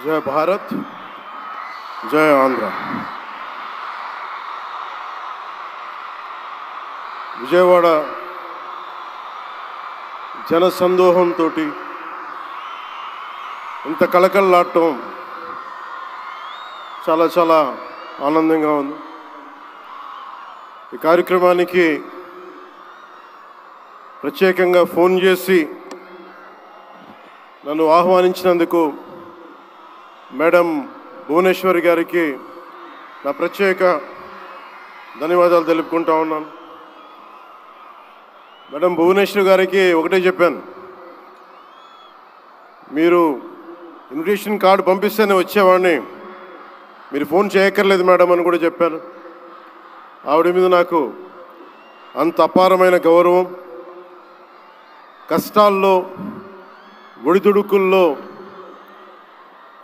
जय भारत, जय आंध्र। విజయవాడ జనసందోహంతో ఇంత కలకలలాడటం చాలా చాలా ఆనందంగా ఉంది. ఈ కార్యక్రమానికి ప్రత్యేకంగా ఫోన్ చేసి నన్ను ఆహ్వానించినందుకు మేడం భువనేశ్వరి గారికి నా ప్రత్యేక ధన్యవాదాలు తెలుపుకుంటా ఉన్నాను. మేడం భువనేశ్వరి గారికి ఒకటే చెప్పాను, మీరు ఇన్విటేషన్ కార్డు పంపిస్తేనే వచ్చేవాడిని, మీరు ఫోన్ చేయక్కర్లేదు మేడం అని కూడా చెప్పాను. ఆవిడ మీద నాకు అంత అపారమైన గౌరవం. కష్టాల్లో ఒడిదుడుకుల్లో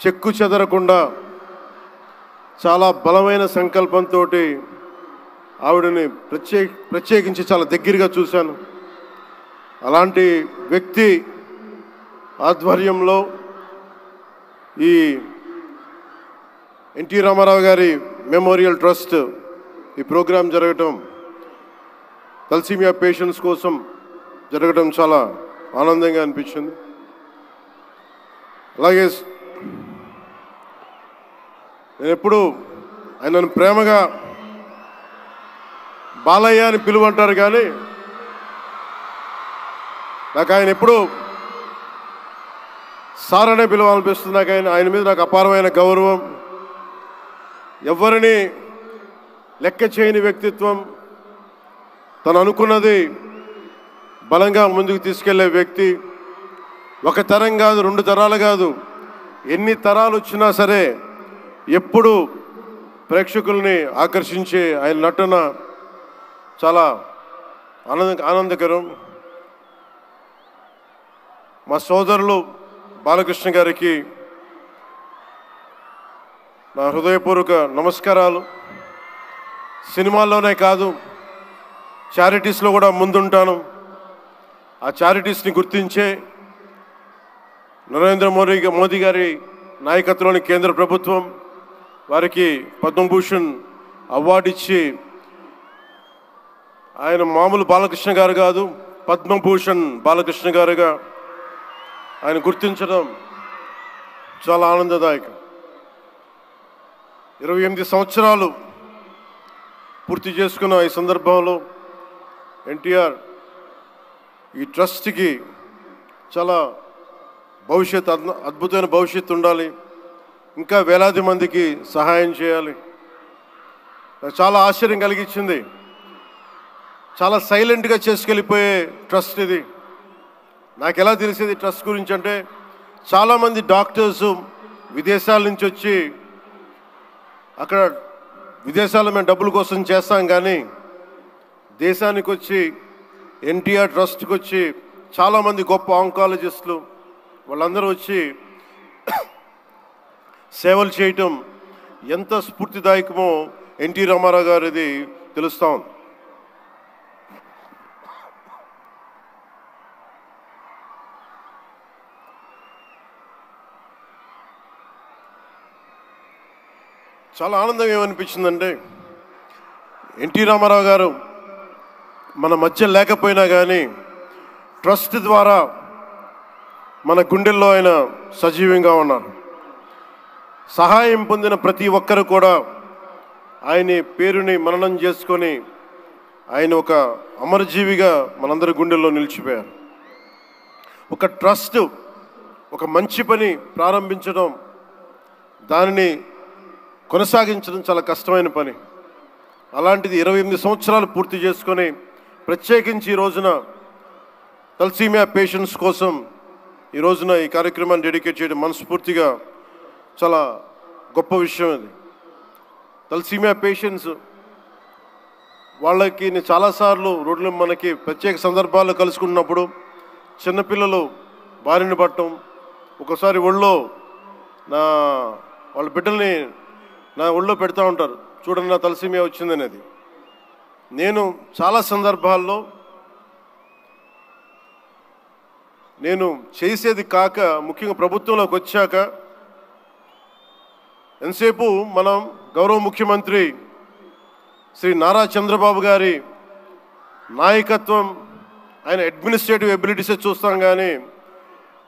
చెక్కు చెదరకుండా చాలా బలమైన సంకల్పంతో ఆవిడని ప్రత్యేకించి చాలా దగ్గరగా చూశాను. అలాంటి వ్యక్తి ఆధ్వర్యంలో ఈ ఎన్టీ రామారావు గారి మెమోరియల్ ట్రస్ట్ ఈ ప్రోగ్రాం జరగటం, తలసీమియా పేషెంట్స్ కోసం జరగడం చాలా ఆనందంగా అనిపించింది. అలాగే నేను ఎప్పుడు ఆయనను ప్రేమగా బాలయ్య అని పిలువంటారు, కానీ నాకు ఆయన ఎప్పుడు సార్ అనే పిలవాలనిపిస్తుంది. నాకు ఆయన మీద నాకు అపారమైన గౌరవం. ఎవరిని లెక్క చేయని వ్యక్తిత్వం, తను అనుకున్నది బలంగా ముందుకు తీసుకెళ్లే వ్యక్తి. ఒక తరం కాదు, 2 తరాలు కాదు, ఎన్ని తరాలు వచ్చినా సరే ఎప్పుడు ప్రేక్షకుల్ని ఆకర్షించే ఆయన నటన చాలా ఆనందకరం. మా సోదరులు బాలకృష్ణ గారికి నా హృదయపూర్వక నమస్కారాలు. సినిమాల్లోనే కాదు, చారిటీస్లో కూడా ముందుంటాను. ఆ చారిటీస్ని గుర్తించే నరేంద్ర మోదీ గారి నాయకత్వంలోని కేంద్ర ప్రభుత్వం వారికి పద్మభూషణ్ అవార్డు ఇచ్చి, ఆయన మామూలు బాలకృష్ణ గారు కాదు, పద్మభూషణ్ బాలకృష్ణ గారుగా ఆయన గుర్తించడం చాలా ఆనందదాయకం. 28 సంవత్సరాలు పూర్తి చేసుకున్న ఈ సందర్భంలో ఎన్టీఆర్ ఈ ట్రస్ట్కి చాలా అద్భుతమైన భవిష్యత్తు ఉండాలి, ఇంకా వేలాది మందికి సహాయం చేయాలి. నాకు చాలా ఆశ్చర్యం కలిగించింది. చాలా సైలెంట్గా చేసుకెళ్ళిపోయే ట్రస్ట్ ఇది. నాకు ఎలా తెలిసేది ట్రస్ట్ గురించి అంటే, చాలామంది డాక్టర్సు విదేశాల నుంచి వచ్చి అక్కడ విదేశాల్లో మేము డబ్బుల కోసం చేస్తాం, కానీ దేశానికి వచ్చి ఎన్టీఆర్ ట్రస్ట్కి వచ్చి చాలామంది గొప్ప ఆంకాలజిస్టులు వాళ్ళందరూ వచ్చి సేవలు చేయటం ఎంత స్ఫూర్తిదాయకమో ఎన్టీ రామారావు గారిది తెలుస్తా ఉంది. చాలా ఆనందం ఏమనిపించిందంటే, ఎన్టీ రామారావు గారు మన మధ్య లేకపోయినా కానీ ట్రస్ట్ ద్వారా మన గుండెల్లో ఆయన సజీవంగా ఉన్నారు. సహాయం పొందిన ప్రతి ఒక్కరు కూడా ఆయన పేరుని మననం చేసుకొని ఆయన ఒక అమరజీవిగా మనందరి గుండెల్లో నిలిచిపోయారు. ఒక ట్రస్ట్ ఒక మంచి పని ప్రారంభించడం, దానిని కొనసాగించడం చాలా కష్టమైన పని. అలాంటిది 28 సంవత్సరాలు పూర్తి చేసుకొని ప్రత్యేకించి ఈ రోజున తలసీమియా పేషెంట్స్ కోసం ఈ రోజున ఈ కార్యక్రమాన్ని డెడికేట్ చేయడం మనస్ఫూర్తిగా చాలా గొప్ప విషయం. అది తలసీమియా పేషెంట్స్ వాళ్ళకి నేను చాలాసార్లు రోడ్లు మనకి ప్రత్యేక సందర్భాల్లో కలుసుకున్నప్పుడు చిన్నపిల్లలు బారిన పడటం, ఒకసారి ఒళ్ళో వాళ్ళ బిడ్డల్ని నా ఒళ్ళో పెడతా ఉంటారు, చూడండి నా తలసీమియా వచ్చిందనేది. నేను చాలా సందర్భాల్లో నేను చేసేది కాక, ముఖ్యంగా ప్రభుత్వంలోకి వచ్చాక ఎంతసేపు మనం గౌరవ ముఖ్యమంత్రి శ్రీ నారా చంద్రబాబు గారి నాయకత్వం, ఆయన అడ్మినిస్ట్రేటివ్ ఎబిలిటీసే చూస్తాం, కానీ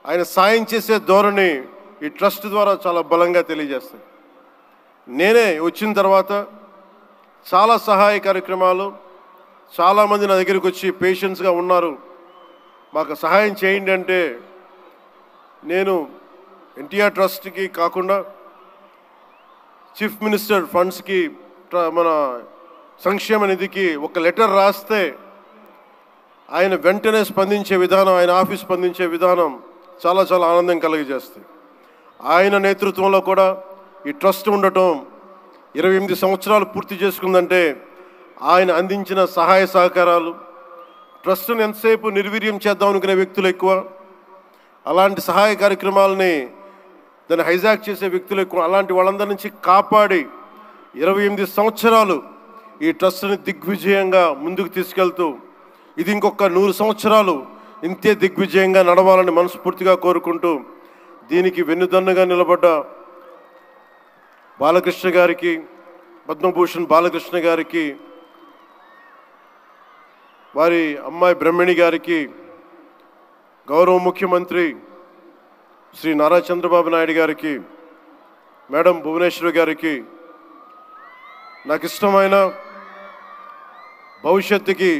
ఆయన సాయం చేసే ధోరణి ఈ ట్రస్ట్ ద్వారా చాలా బలంగా తెలియజేస్తాయి. నేనే వచ్చిన తర్వాత చాలా సహాయ కార్యక్రమాలు, చాలామంది నా దగ్గరికి వచ్చి పేషెంట్స్గా ఉన్నారు, మాకు సహాయం చేయండి అంటే, నేను ఎన్టీఆర్ ట్రస్ట్కి కాకుండా చీఫ్ మినిస్టర్ ఫండ్స్కి, మన సంక్షేమ నిధికి ఒక లెటర్ రాస్తే ఆయన వెంటనే స్పందించే విధానం, ఆయన ఆఫీస్ స్పందించే విధానం చాలా చాలా ఆనందం కలిగజేస్తుంది. ఆయన నేతృత్వంలో కూడా ఈ ట్రస్ట్ ఉండటం 28 సంవత్సరాలు పూర్తి చేసుకుందంటే ఆయన అందించిన సహాయ సహకారాలు, ట్రస్ట్ను ఎంతసేపు నిర్వీర్యం చేద్దాం అనుకునే వ్యక్తులు ఎక్కువ, అలాంటి సహాయ కార్యక్రమాలని దాన్ని హైజాక్ చేసే వ్యక్తులు ఎక్కువ. అలాంటి వాళ్ళందరి నుంచి కాపాడి 28 సంవత్సరాలు ఈ ట్రస్ట్ని దిగ్విజయంగా ముందుకు తీసుకెళ్తూ, ఇది ఇంకొక 100 సంవత్సరాలు ఇంతే దిగ్విజయంగా నడవాలని మనస్ఫూర్తిగా కోరుకుంటూ, దీనికి వెన్నుదన్నుగా నిలబడ్డ బాలకృష్ణ గారికి, పద్మభూషణ్ బాలకృష్ణ గారికి, వారి అమ్మాయి బ్రహ్మణి గారికి, గౌరవ ముఖ్యమంత్రి శ్రీ నారా చంద్రబాబు నాయుడు గారికి, మేడం భువనేశ్వరి గారికి, నాకు ఇష్టమైన భవిష్యత్తుకి,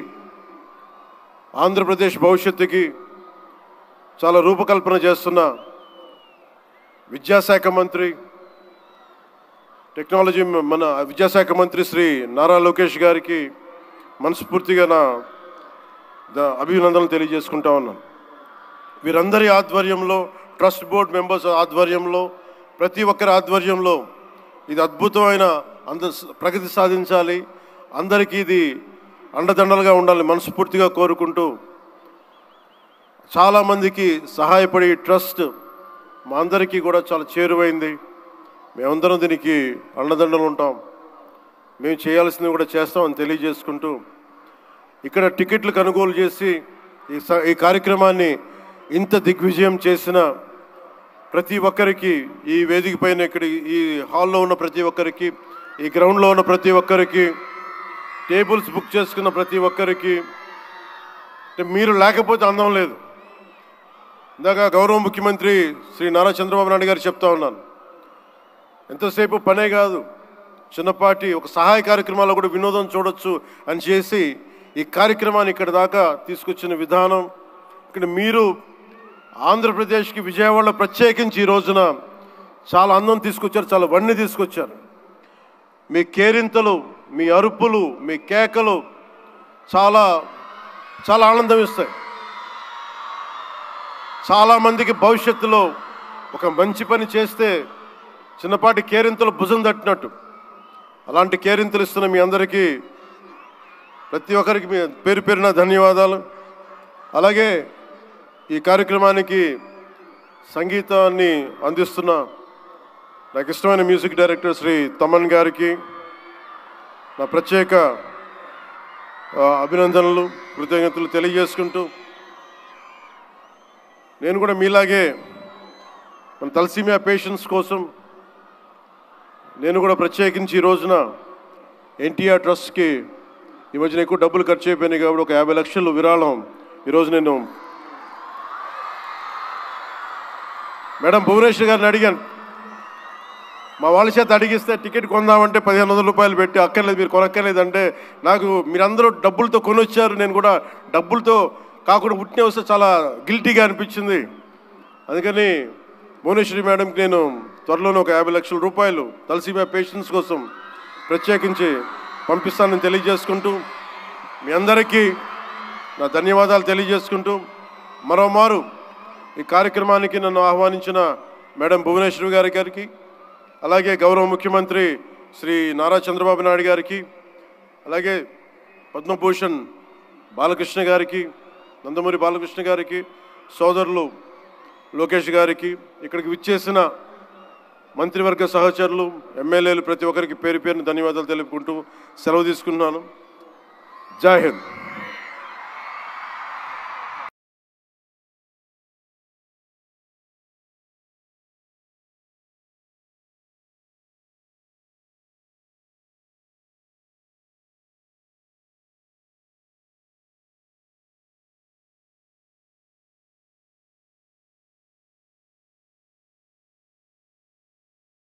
ఆంధ్రప్రదేశ్ భవిష్యత్తుకి చాలా రూపకల్పన చేస్తున్న విద్యాశాఖ మంత్రి, టెక్నాలజీ మన విద్యాశాఖ మంత్రి శ్రీ నారా లోకేష్ గారికి మనస్ఫూర్తిగా నా అభినందనలు తెలియజేసుకుంటా ఉన్నాను. వీరందరి ఆధ్వర్యంలో, ట్రస్ట్ బోర్డ్ మెంబర్స్ ఆధ్వర్యంలో, ప్రతి ఒక్కరి ఆధ్వర్యంలో ఇది అద్భుతమైన ప్రగతి సాధించాలి, అందరికీ ఇది అండదండలుగా ఉండాలి మనస్ఫూర్తిగా కోరుకుంటూ, చాలామందికి సహాయపడి ట్రస్ట్ మా అందరికీ కూడా చాలా చేరువైంది. మేమందరం దీనికి అండదండలు ఉంటాం, మేము చేయాల్సింది కూడా చేస్తామని తెలియజేసుకుంటూ, ఇక్కడ టికెట్లు కొనుగోలు చేసి ఈ కార్యక్రమాన్ని ఇంత దిగ్విజయం చేసిన ప్రతి ఒక్కరికి, ఈ వేదిక పైన, ఇక్కడ ఈ హాల్లో ఉన్న ప్రతి ఒక్కరికి, ఈ గ్రౌండ్లో ఉన్న ప్రతి ఒక్కరికి, టేబుల్స్ బుక్ చేసుకున్న ప్రతి ఒక్కరికి, మీరు లేకపోతే అందం లేదు. ఇందాక గౌరవ ముఖ్యమంత్రి శ్రీ నారా చంద్రబాబు నాయుడు గారు చెప్తా ఉన్నాను, ఎంతసేపు పనే కాదు, చిన్నపాటి ఒక సహాయ కార్యక్రమాల్లో కూడా వినోదం చూడొచ్చు అని చేసి ఈ కార్యక్రమాన్ని ఇక్కడ దాకా తీసుకొచ్చిన విధానం, ఇక్కడ మీరు ఆంధ్రప్రదేశ్కి విజయవాడలో ప్రత్యేకించి ఈ రోజున చాలా అందం తీసుకొచ్చారు, చాలా వన్నె తీసుకొచ్చారు. మీ కేరింతలు, మీ అరుపులు, మీ కేకలు చాలా చాలా ఆనందం ఇస్తాయి. చాలామందికి భవిష్యత్తులో ఒక మంచి పని చేస్తే చిన్నపాటి కేరింతలు భుజం తట్టినట్టు, అలాంటి కేరింతలు ఇస్తున్న మీ అందరికీ, ప్రతి ఒక్కరికి మీ పేరు పేరున ధన్యవాదాలు. అలాగే ఈ కార్యక్రమానికి సంగీతాన్ని అందిస్తున్న నాకు ఇష్టమైన మ్యూజిక్ డైరెక్టర్ శ్రీ తమన్ గారికి నా ప్రత్యేక అభినందనలు, కృతజ్ఞతలు తెలియజేసుకుంటూ, నేను కూడా మీలాగే మన తలసీమియా పేషెంట్స్ కోసం నేను కూడా ప్రత్యేకించి ఈ రోజున ఎన్టీఆర్ ట్రస్ట్కి ఈ మధ్యన ఎక్కువ డబ్బులు ఖర్చు అయిపోయినాయి కాబట్టి ఒక 50 లక్షలు విరాళం ఈరోజు నేను మేడం భువనేశ్వర్ గారిని అడిగాను. మా వాళ్ళ చేత అడిగిస్తే టికెట్ కొందామంటే 1500 రూపాయలు పెట్టి, అక్కర్లేదు మీరు కొనక్కర్లేదంటే, నాకు మీరందరూ డబ్బులతో కొనొచ్చారు, నేను కూడా డబ్బులతో కాకుండా ఉట్టినే వస్తే చాలా గిల్టీగా అనిపించింది. అందుకని భువనేశ్వరి మేడంకి నేను త్వరలోనే ఒక 50 లక్షల రూపాయలు తలసీమియా పేషెంట్స్ కోసం ప్రత్యేకించి పంపిస్తానని తెలియజేసుకుంటూ, మీ అందరికీ నా ధన్యవాదాలు తెలియజేసుకుంటూ, మరోమారు ఈ కార్యక్రమానికి నన్ను ఆహ్వానించిన మేడం భువనేశ్వరి గారికి, అలాగే గౌరవ ముఖ్యమంత్రి శ్రీ నారా చంద్రబాబు నాయుడు గారికి, అలాగే పద్మభూషణ్ బాలకృష్ణ గారికి, నందమూరి బాలకృష్ణ గారికి, సోదరులు లోకేష్ గారికి, ఇక్కడికి విచ్చేసిన మంత్రివర్గ సహచరులు, ఎమ్మెల్యేలు ప్రతి ఒక్కరికి పేరు పేరున ధన్యవాదాలు తెలుపుకుంటూ సెలవు తీసుకున్నాను. జై హింద్.